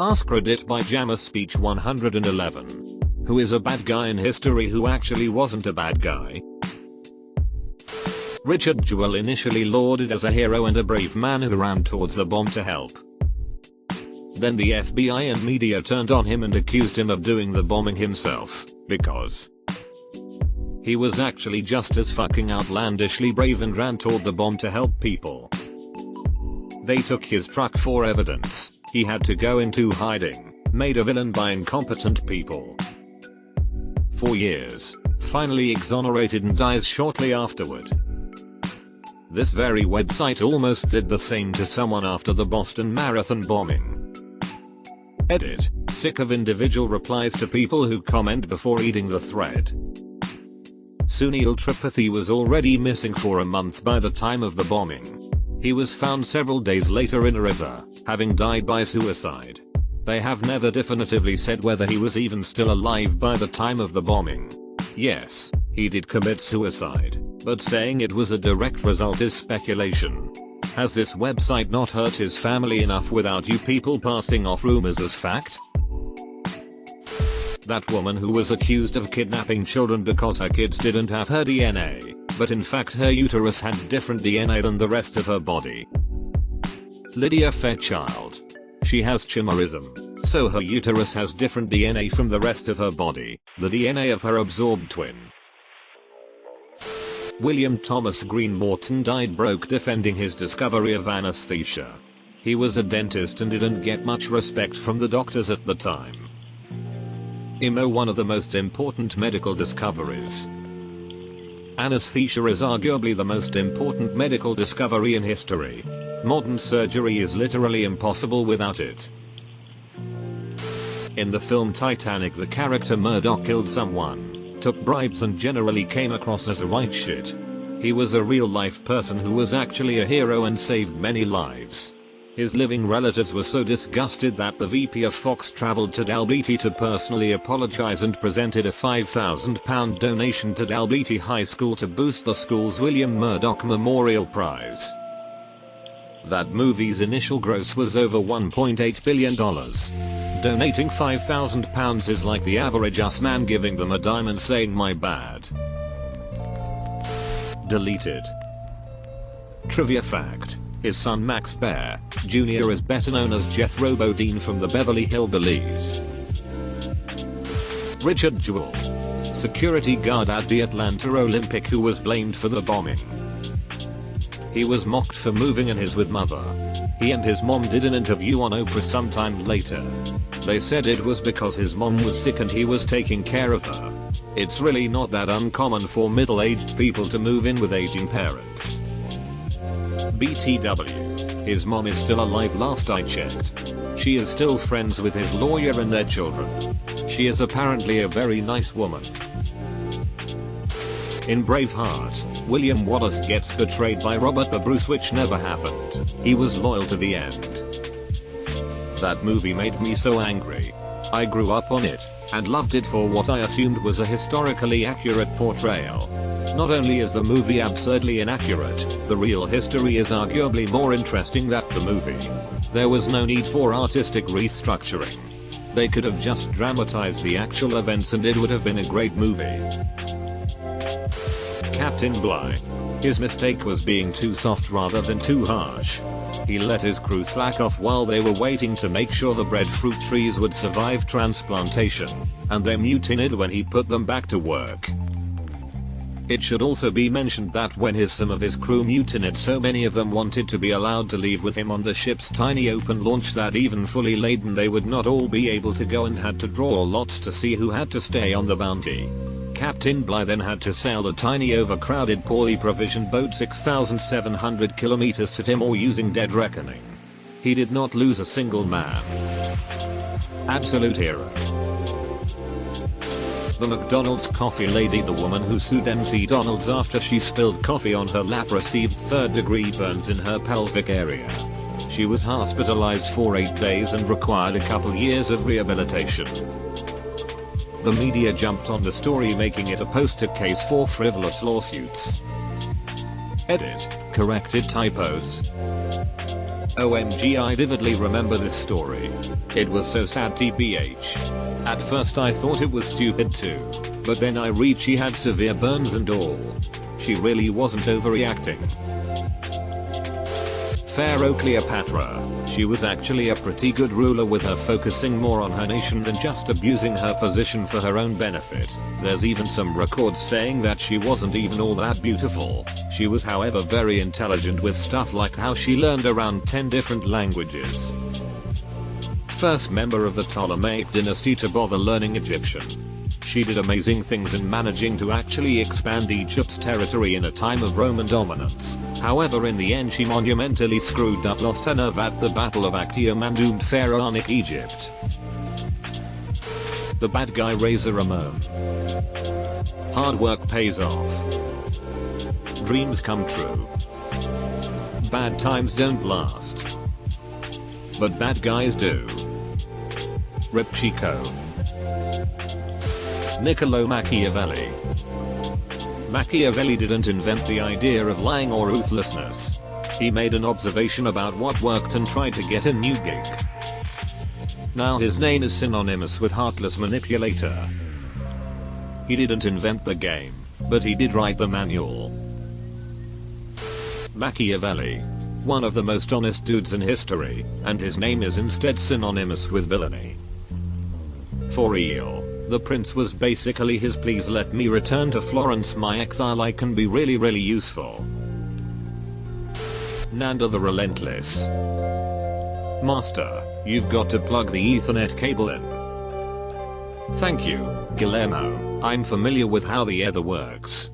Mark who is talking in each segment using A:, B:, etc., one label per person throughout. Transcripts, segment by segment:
A: Askreddit by Jammer Speech 111. Who is a bad guy in history who actually wasn't a bad guy? Richard Jewell, initially lauded as a hero and a brave man who ran towards the bomb to help. Then the FBI and media turned on him and accused him of doing the bombing himself, because he was actually just as fucking outlandishly brave and ran toward the bomb to help people. They took his truck for evidence. He had to go into hiding, made a villain by incompetent people. 4 years, finally exonerated and dies shortly afterward. This very website almost did the same to someone after the Boston Marathon bombing. Edit, sick of individual replies to people who comment before reading the thread. Sunil Tripathi was already missing for a month by the time of the bombing. He was found several days later in a river, having died by suicide. They have never definitively said whether he was even still alive by the time of the bombing. Yes, he did commit suicide, but saying it was a direct result is speculation. Has this website not hurt his family enough without you people passing off rumors as fact? That woman who was accused of kidnapping children because her kids didn't have her DNA, but in fact her uterus had different DNA than the rest of her body. Lydia Fairchild. She has chimerism, so her uterus has different DNA from the rest of her body, the DNA of her absorbed twin. William Thomas Green Morton died broke defending his discovery of anesthesia. He was a dentist and didn't get much respect from the doctors at the time. One of the most important medical discoveries. Anesthesia is arguably the most important medical discovery in history. Modern surgery is literally impossible without it. In the film Titanic, the character Murdoch killed someone, took bribes and generally came across as a right shit. He was a real life person who was actually a hero and saved many lives. His living relatives were so disgusted that the VP of Fox traveled to Dalbeattie to personally apologize and presented a £5,000 donation to Dalbeattie High School to boost the school's William Murdoch Memorial Prize. That movie's initial gross was over $1.8 billion. Donating £5,000 is like the average us man giving them a dime and saying my bad. Deleted. Trivia fact. His son Max Baer, Jr. is better known as Jethro Bodine from the Beverly Hillbillies. Richard Jewell. Security guard at the Atlanta Olympic who was blamed for the bombing. He was mocked for moving in his with mother. He and his mom did an interview on Oprah sometime later. They said it was because his mom was sick and he was taking care of her. It's really not that uncommon for middle-aged people to move in with aging parents. BTW. His mom is still alive last I checked. She is still friends with his lawyer and their children. She is apparently a very nice woman. In Braveheart, William Wallace gets betrayed by Robert the Bruce, which never happened. He was loyal to the end. That movie made me so angry. I grew up on it, and loved it for what I assumed was a historically accurate portrayal. Not only is the movie absurdly inaccurate, the real history is arguably more interesting than the movie. There was no need for artistic restructuring. They could have just dramatized the actual events and it would have been a great movie. Captain Bligh. His mistake was being too soft rather than too harsh. He let his crew slack off while they were waiting to make sure the breadfruit trees would survive transplantation, and they mutinied when he put them back to work. It should also be mentioned that when some of his crew mutinied, so many of them wanted to be allowed to leave with him on the ship's tiny open launch that even fully laden they would not all be able to go and had to draw lots to see who had to stay on the Bounty. Captain Bligh then had to sail the tiny overcrowded poorly provisioned boat 6,700 kilometers to Timor using dead reckoning. He did not lose a single man. Absolute hero. The McDonald's coffee lady. The woman who sued MC Donald's after she spilled coffee on her lap received third-degree burns in her pelvic area. She was hospitalized for 8 days and required a couple years of rehabilitation. The media jumped on the story, making it a poster case for frivolous lawsuits. Edit. Corrected typos. OMG, I vividly remember this story. It was so sad tbh. At first I thought it was stupid too. But then I read she had severe burns and all. She really wasn't overreacting. Pharaoh Cleopatra. She was actually a pretty good ruler, with her focusing more on her nation than just abusing her position for her own benefit. There's even some records saying that she wasn't even all that beautiful. She was however very intelligent, with stuff like how she learned around 10 different languages. First member of the Ptolemaic dynasty to bother learning Egyptian. She did amazing things in managing to actually expand Egypt's territory in a time of Roman dominance. However, in the end she monumentally screwed up, lost her nerve at the Battle of Actium, and doomed pharaonic Egypt. The bad guy Razor Ramon. Hard work pays off. Dreams come true. Bad times don't last. But bad guys do. Rip Chico. Niccolo Machiavelli. Machiavelli didn't invent the idea of lying or ruthlessness. He made an observation about what worked and tried to get a new gig. Now his name is synonymous with heartless manipulator. He didn't invent the game, but he did write the manual. Machiavelli. One of the most honest dudes in history, and his name is instead synonymous with villainy. For real. The prince was basically his "please let me return to Florence, my exile, I can be really useful." Nanda the Relentless. Master, you've got to plug the Ethernet cable in. Thank you, Guillermo, I'm familiar with how the ether works.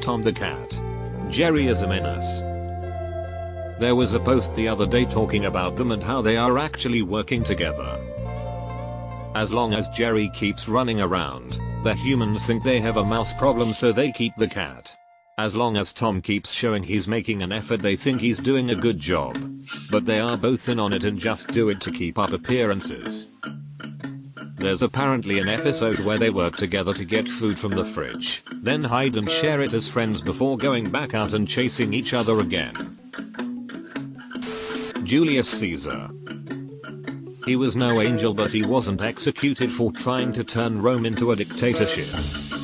A: Tom the Cat. Jerry is a menace. There was a post the other day talking about them and how they are actually working together. As long as Jerry keeps running around, the humans think they have a mouse problem, so they keep the cat. As long as Tom keeps showing he's making an effort, they think he's doing a good job. But they are both in on it and just do it to keep up appearances. There's apparently an episode where they work together to get food from the fridge, then hide and share it as friends before going back out and chasing each other again. Julius Caesar. He was no angel, but he wasn't executed for trying to turn Rome into a dictatorship.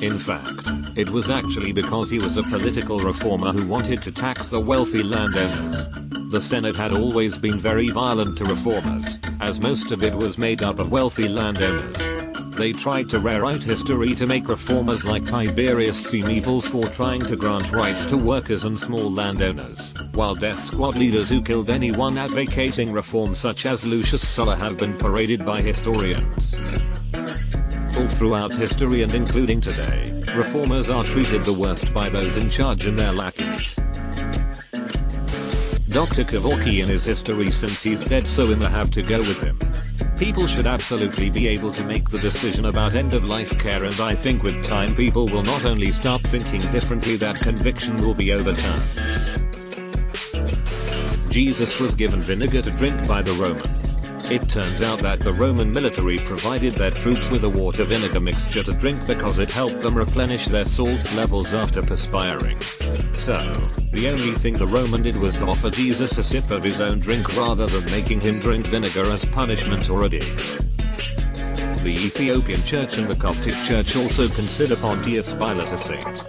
A: In fact, it was actually because he was a political reformer who wanted to tax the wealthy landowners. The Senate had always been very violent to reformers, as most of it was made up of wealthy landowners. They tried to rewrite history to make reformers like Tiberius seem evil for trying to grant rights to workers and small landowners, while death squad leaders who killed anyone advocating reform, such as Lucius Sulla, have been paraded by historians. All throughout history and including today, reformers are treated the worst by those in charge and their lackeys. Dr. Kevorkian is history since he's dead, so I'ma have to go with him. People should absolutely be able to make the decision about end-of-life care, and I think with time people will not only start thinking differently, that conviction will be overturned. Jesus was given vinegar to drink by the Romans. It turns out that the Roman military provided their troops with a water vinegar mixture to drink because it helped them replenish their salt levels after perspiring. So, the only thing the Roman did was to offer Jesus a sip of his own drink rather than making him drink vinegar as punishment or a dig. The Ethiopian Church and the Coptic Church also consider Pontius Pilate a saint.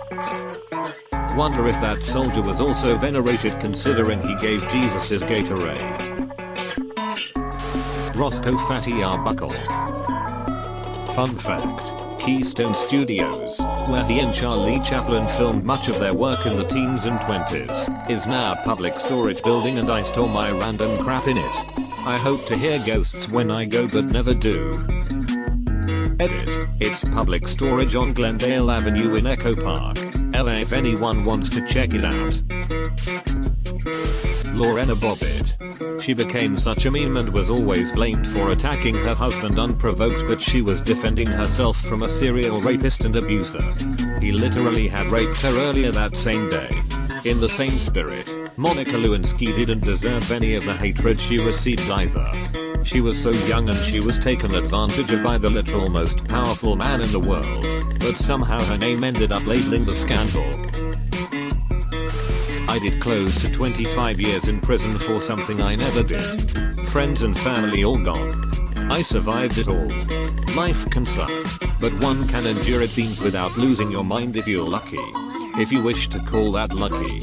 A: Wonder if that soldier was also venerated, considering he gave Jesus his Gatorade. Roscoe Fatty Arbuckle. Fun fact, Keystone Studios, where he and Charlie Chaplin filmed much of their work in the teens and 20s, is now a public storage building, and I store my random crap in it. I hope to hear ghosts when I go, but never do. Edit, it's public storage on Glendale Avenue in Echo Park, LA, if anyone wants to check it out. Lorena Bobbitt. She became such a meme and was always blamed for attacking her husband unprovoked, but she was defending herself from a serial rapist and abuser. He literally had raped her earlier that same day. In the same spirit, Monica Lewinsky didn't deserve any of the hatred she received either. She was so young and she was taken advantage of by the literal most powerful man in the world, but somehow her name ended up labeling the scandal. I did close to 25 years in prison for something I never did. Friends and family all gone. I survived it all. Life can suck, but one can endure it seems without losing your mind if you're lucky. If you wish to call that lucky.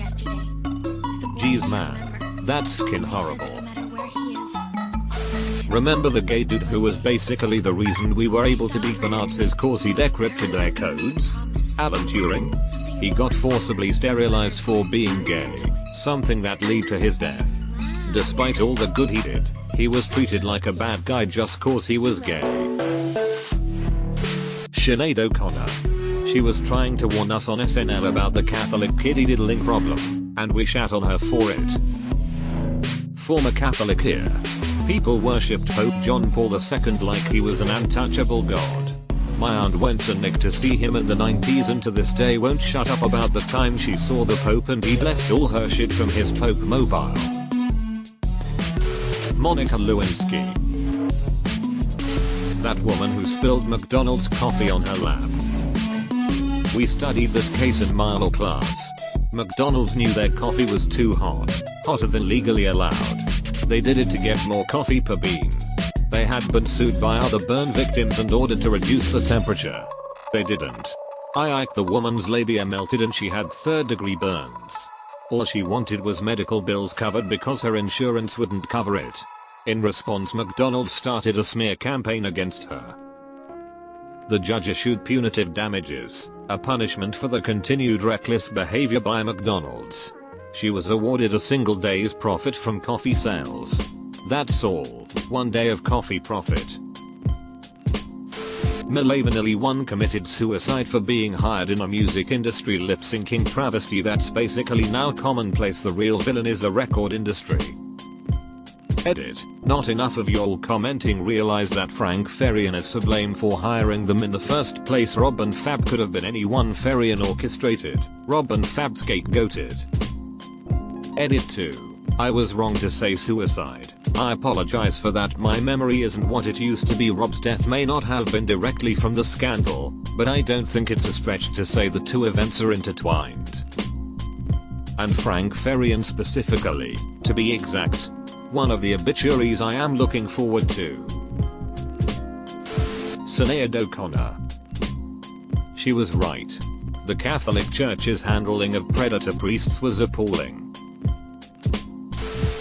A: Jeez man, that's fkin horrible. Remember the gay dude who was basically the reason we were able to beat the Nazis cause he decrypted their codes? Alan Turing? He got forcibly sterilized for being gay, something that led to his death. Despite all the good he did, he was treated like a bad guy just cause he was gay. Sinead O'Connor. She was trying to warn us on SNL about the Catholic kiddie diddling problem, and we shat on her for it. Former Catholic here. People worshipped Pope John Paul II like he was an untouchable god. My aunt went to Nick to see him in the 90s and to this day won't shut up about the time she saw the Pope and he blessed all her shit from his Pope mobile. Monica Lewinsky. That woman who spilled McDonald's coffee on her lap. We studied this case in Milo class. McDonald's knew their coffee was too hot, hotter than legally allowed. They did it to get more coffee per bean. They had been sued by other burn victims and ordered to reduce the temperature. They didn't. The woman's labia melted and she had third-degree burns. All she wanted was medical bills covered because her insurance wouldn't cover it. In response, McDonald's started a smear campaign against her. The judge issued punitive damages, a punishment for the continued reckless behavior by McDonald's. She was awarded a single day's profit from coffee sales. That's all, 1 day of coffee profit. Milavanilli 1 committed suicide for being hired in a music industry lip-syncing travesty that's basically now commonplace. The real villain is the record industry. Edit. Not enough of y'all commenting realize that Frank Farian is to blame for hiring them in the first place. Rob and Fab could have been anyone Farian orchestrated. Rob and Fab scapegoated. Edit 2. I was wrong to say suicide. I apologize for that. My memory isn't what it used to be. Rob's death may not have been directly from the scandal, but I don't think it's a stretch to say the two events are intertwined. And Frank Farian specifically, to be exact. One of the obituaries I am looking forward to. Sinead O'Connor. She was right. The Catholic Church's handling of predator priests was appalling.